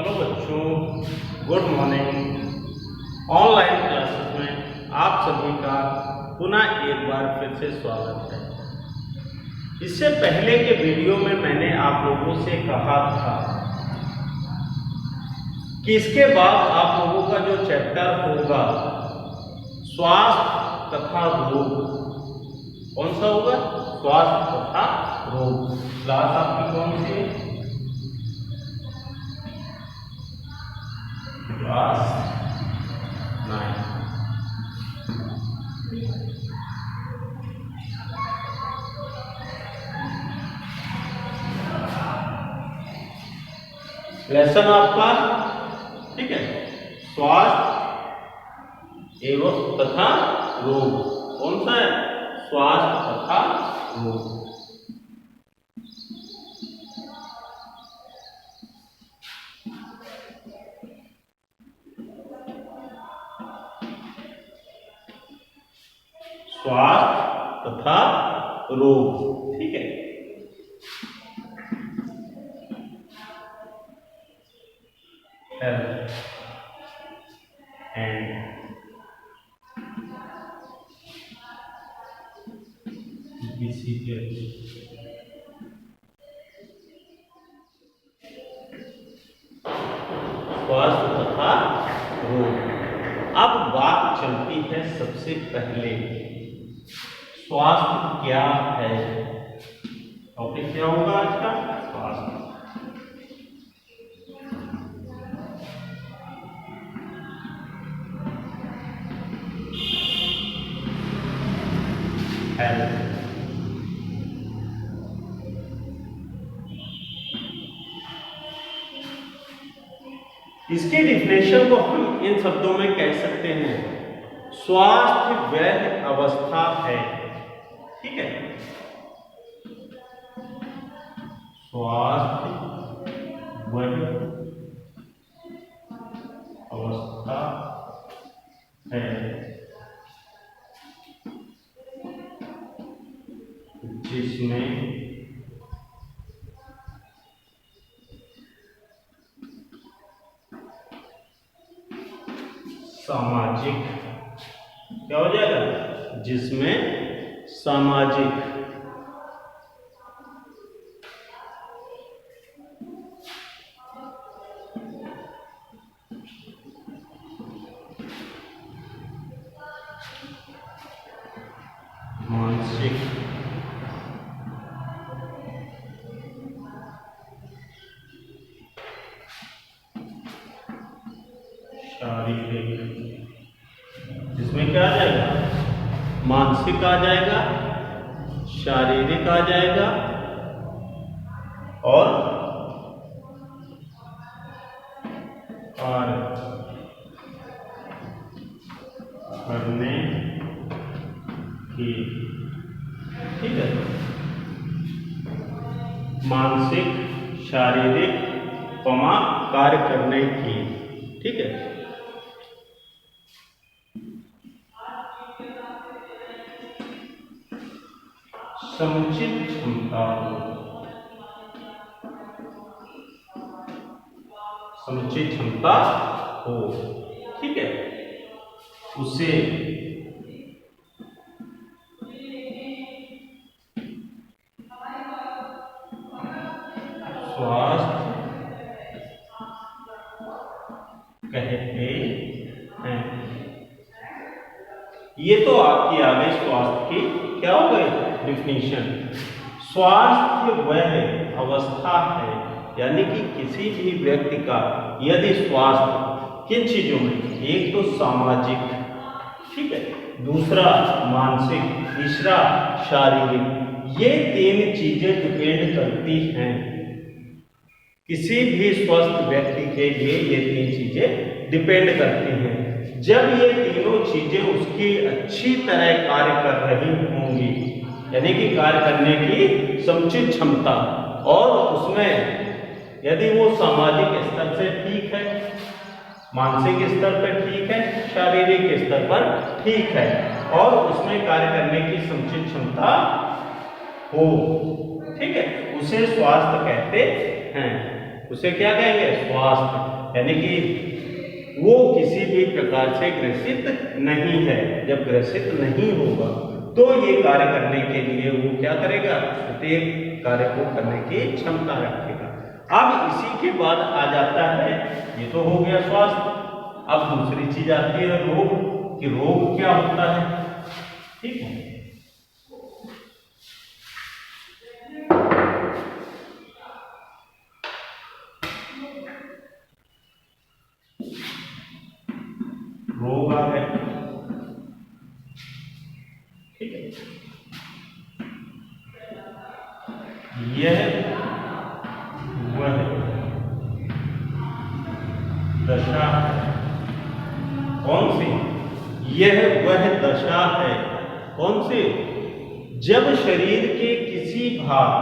Hello बच्चों, good morning. Online classes में आप सभी का पुनः एक बार फिर से स्वागत है। इससे पहले के वीडियो में मैंने आप लोगों से कहा था कि इसके बाद आप लोगों का जो चैप्टर होगा स्वास्थ्य तथा रोग, कौन सा होगा? स्वास्थ्य तथा रोग। क्लास आपकी कौन सी है? क्लास 9। लेसन आपका ठीक है, स्वास्थ्य एवं तथा रोग। कौन सा है? स्वास्थ्य तथा रोग। स्वास्थ्य तथा रोग, ठीक है। Health and diseases. स्वास्थ्य तथा रोग। अब बात चलती है सबसे पहले स्वास्थ्य क्या है। टॉपिक क्या होगा आज का? स्वास्थ्य। हेल्थ। इसकी डिफिनेशन को हम इन शब्दों में कह सकते हैं, स्वास्थ्य वह अवस्था है, ठीक है। स्वास्थ्य वह अवस्था है जिसमें सामाजिक, क्या हो जाएगा? जिसमें सामाजिक मानसिक शारीरिक, इसमें क्या आ जाएगा? मानसिक आ जाएगा, शारीरिक आ जाएगा और कार्य करने की, ठीक है। मानसिक, शारीरिक, कार्य करने की, ठीक है। समुचित क्षमता, समुचित क्षमता हो, ठीक है, उसे स्वास्थ्य कहते हैं। ये तो आपकी आ गई स्वास्थ्य की, क्या हो गई डिफिनीशन। स्वास्थ्य वह अवस्था है, यानी कि किसी भी व्यक्ति का यदि स्वास्थ्य किन चीजों में, एक तो सामाजिक, ठीक है, दूसरा मानसिक, तीसरा शारीरिक, ये तीन चीजें डिपेंड करती हैं। किसी भी स्वस्थ व्यक्ति के लिए ये तीन चीजें डिपेंड करती हैं। जब ये तीनों चीजें उसकी अच्छी तरह कार्य कर रही होंगी, यानी कि कार्य करने की समुचित क्षमता, और उसमें यदि वो सामाजिक स्तर से ठीक है, मानसिक स्तर पर ठीक है, शारीरिक स्तर पर ठीक है, और उसमें कार्य करने की समुचित क्षमता हो, ठीक है, उसे स्वास्थ्य कहते हैं। उसे क्या कहेंगे? स्वास्थ्य। यानी कि वो किसी भी प्रकार से ग्रसित नहीं है। जब ग्रसित नहीं होगा तो ये कार्य करने के लिए वो क्या करेगा? प्रत्येक कार्य को करने की क्षमता रखेगा। अब इसी के बाद आ जाता है, ये तो हो गया स्वास्थ्य। अब दूसरी चीज आती है रोग, कि रोग क्या होता है। ठीक है, रोग आ गए। ठीक है, यह वह दशा है। कौन सी? यह वह दशा है। कौन सी? जब शरीर के किसी भाग,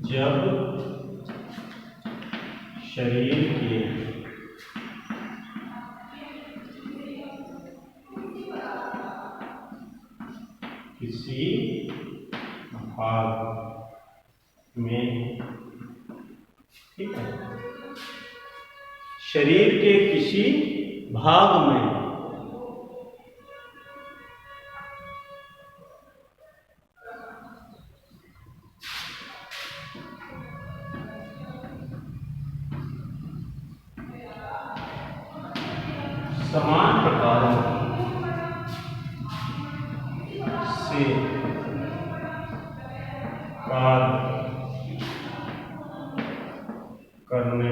जब शरीर के किसी भाग में, ठीक है, शरीर के किसी भाग में समान प्रकारों से कार्य करने,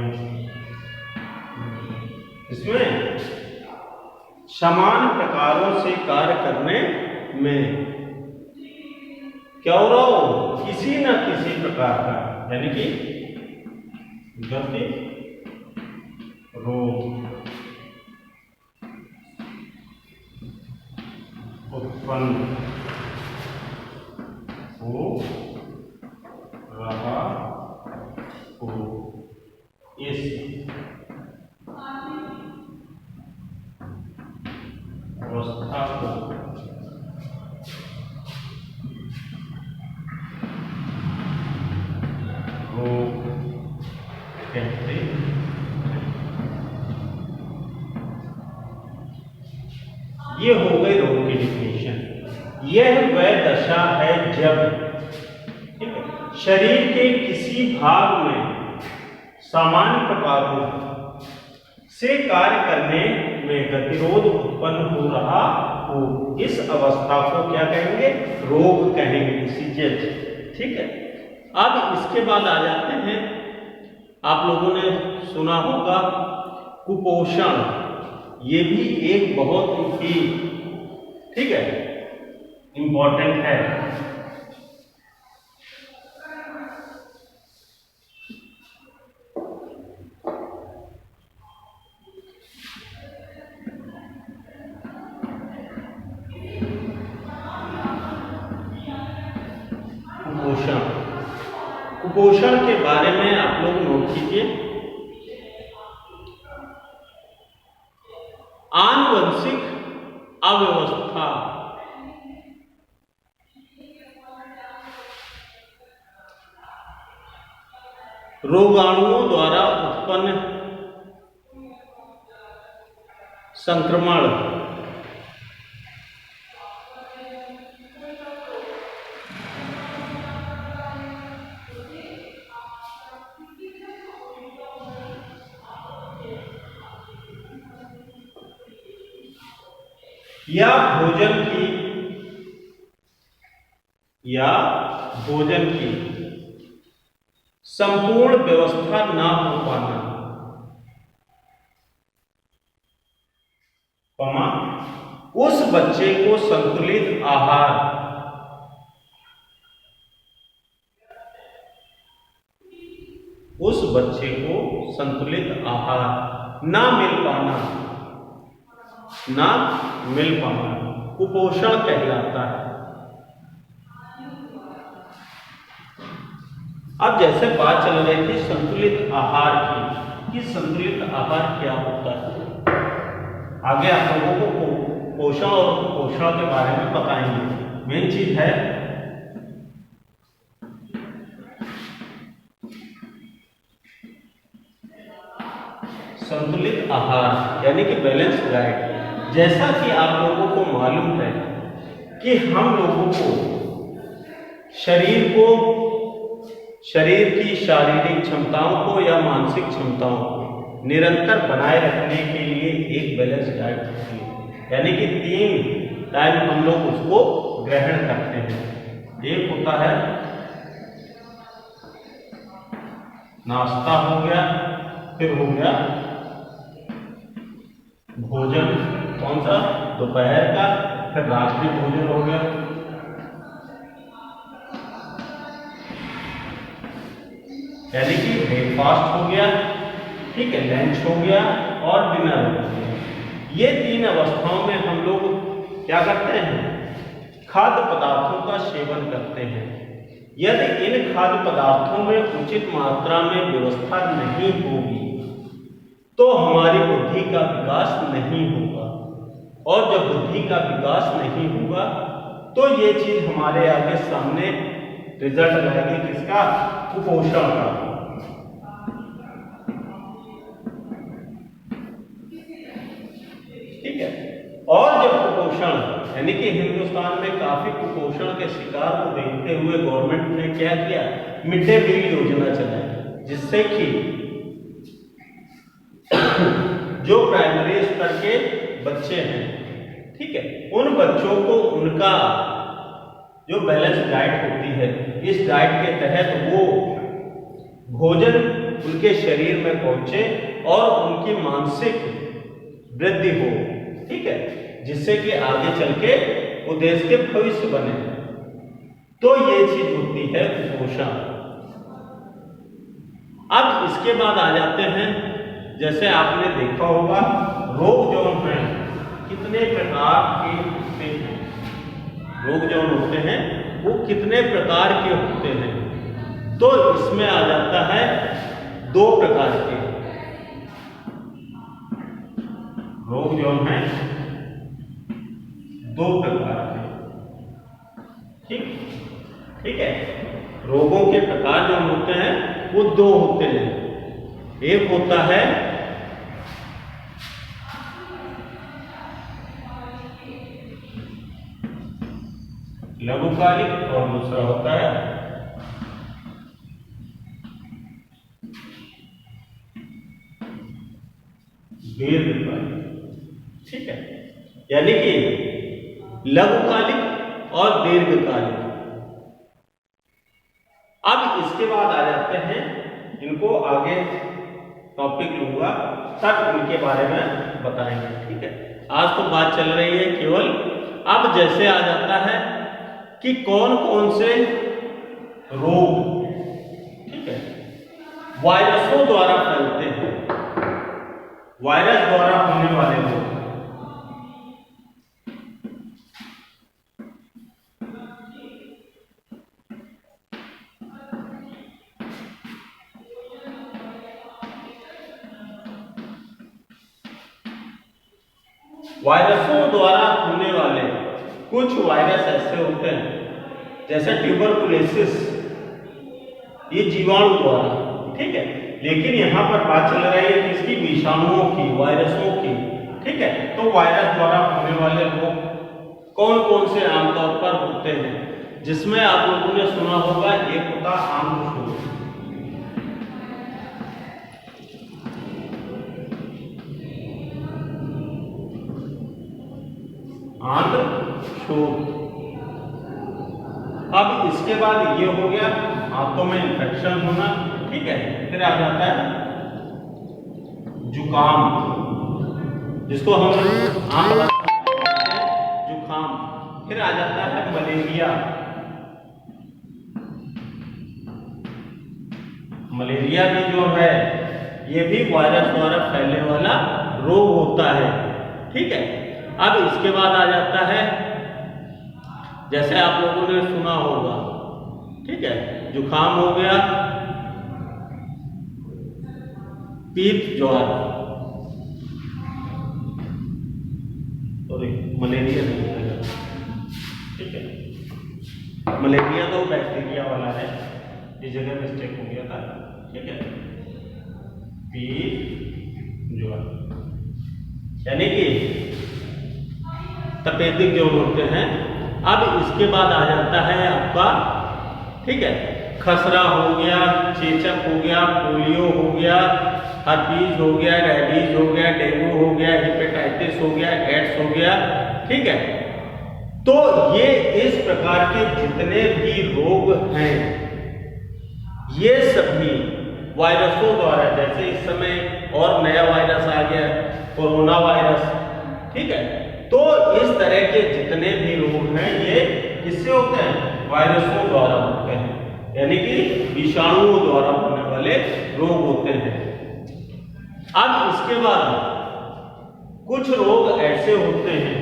इसमें समान प्रकारों से कार्य करने में क्या हो रहा हो? किसी न किसी प्रकार का, यानी कि गति रोग उत्पन्न हो रहा हो। इस अवस्था को रोग कहते हैं। ये हो गई रोग की डिफिनेशन। यह वह दशा है जब, ठीक है, शरीर के किसी भाग में सामान्य प्रकारों से कार्य करने में गतिरोध उत्पन्न हो रहा हो। इस अवस्था को क्या कहेंगे? रोग कहेंगे, डिसीजेज। ठीक है, अब इसके बाद आ जाते हैं, आप लोगों ने सुना होगा कुपोषण। ये भी एक बहुत ही, ठीक है, इंपॉर्टेंट है। कुपोषण, कुपोषण के बारे में आप लोग नोट कीजिए। आनुवंशिक अव्यवस्था, रोगाणुओं द्वारा उत्पन्न संक्रमण, या भोजन की संपूर्ण व्यवस्था ना हो पाना, उस बच्चे को संतुलित आहार, उस बच्चे को संतुलित आहार ना मिल पाना, कुपोषण कहलाता है। अब जैसे बात चल रही थी संतुलित आहार की, कि संतुलित आहार क्या होता है, आगे आप लोगों को पोषण और कुपोषण के बारे में बताएंगे। मेन चीज है, संतुलित आहार यानी कि बैलेंस डाइट। जैसा कि आप लोगों को मालूम है कि हम लोगों को शरीर की शारीरिक क्षमताओं को या मानसिक क्षमताओं को निरंतर बनाए रखने के लिए एक बैलेंस डाइट होती है, यानी कि 3 टाइम हम लोग उसको ग्रहण करते हैं। एक होता है नाश्ता हो गया, फिर हो गया भोजन, कौन सा, दोपहर का, फिर रात्रि भोजन हो गया, यानी कि ब्रेकफास्ट हो गया, ठीक है, लंच हो गया और डिनर हो गया। ये 3 अवस्थाओं में हम लोग क्या करते हैं, खाद्य पदार्थों का सेवन करते हैं। यदि इन खाद्य पदार्थों में उचित मात्रा में व्यवस्था नहीं होगी तो हमारी बुद्धि का विकास नहीं होगा, और जब बुद्धि का विकास नहीं होगा तो ये चीज हमारे आगे सामने रिजल्ट लाएगी, किसका, कुपोषण का। ठीक है, और जब कुपोषण, यानी कि हिंदुस्तान में काफी कुपोषण के शिकार को देखते हुए गवर्नमेंट ने क्या किया, मिड डे मील योजना चलाई, जिससे कि जो प्राइमरी स्तर के बच्चे हैं, ठीक है, उन बच्चों को उनका जो बैलेंस डाइट होती है, इस डाइट के तहत वो भोजन उनके शरीर में पहुंचे और उनकी मानसिक वृद्धि हो, ठीक है, जिससे कि आगे चल के वो देश के भविष्य बने। तो ये चीज होती है कुपोषण। अब इसके बाद आ जाते हैं, जैसे आपने देखा होगा रोग जो हैं कितने प्रकार के होते हैं, रोग जो होते हैं वो कितने प्रकार के होते हैं। तो इसमें आ जाता है 2 प्रकार के रोग जो हैं, 2 प्रकार के, ठीक है, रोगों के प्रकार जो होते हैं वो 2 होते हैं। एक होता है लघुकालिक और दूसरा होता है दीर्घकालिक। ठीक है, यानी कि लघुकालिक और दीर्घकालिक। अब इसके बाद आ जाते हैं, इनको आगे टॉपिक लूंगा तब इनके बारे में बताएंगे। ठीक है, आज तो बात चल रही है केवल। अब जैसे आ जाता है कि कौन कौन से रोग, ठीक है, वायरसों द्वारा फैलते हैं, वायरस द्वारा होने वाले रोग। वायरसों द्वारा होने वाले कुछ वायरस ऐसे होते हैं, जैसे ट्यूबरकुलोसिस, ये जीवाणु द्वारा, ठीक है, लेकिन यहां पर बात चल रही है किसकी, विषाणुओं की, वायरसों की। ठीक है, तो वायरस द्वारा होने वाले रोग कौन कौन से आमतौर पर होते हैं, जिसमें आप लोगों ने सुना होगा, एक होता आंत्रशोथ। आंत्रशोथ। अब इसके बाद ये हो गया हाथों में इंफेक्शन होना। ठीक है, फिर आ जाता है जुकाम, जिसको हम आम जुकाम। फिर आ जाता है मलेरिया। मलेरिया भी जो है ये भी वायरस द्वारा फैलने वाला रोग होता है। ठीक है, अब इसके बाद आ जाता है, जैसे आप लोगों ने सुना होगा, ठीक है, जुकाम हो गया, पीत ज्वर, सॉरी मलेरिया नहीं है, ठीक है, मलेरिया तो बैक्टीरिया वाला है, इस जगह मिस्टेक हो गया था। ठीक है, पीत यानी कि तपेदिक जोड़ होते हैं। अब इसके बाद आ जाता है आपका, ठीक है, खसरा हो गया, चेचक हो गया, पोलियो हो गया, हर्पीज हो गया, रेबीज हो गया, डेंगू हो गया, हेपेटाइटिस हो गया, एड्स हो गया, ठीक है। तो ये इस प्रकार के जितने भी रोग हैं, ये सभी वायरसों द्वारा, जैसे इस समय और नया वायरस आ गया कोरोना वायरस, ठीक है। तो इस तरह के जितने भी रोग हैं ये किससे होते हैं? वायरसों द्वारा होते हैं, यानी कि विषाणुओं द्वारा होने वाले रोग होते हैं। अब इसके बाद कुछ रोग ऐसे होते हैं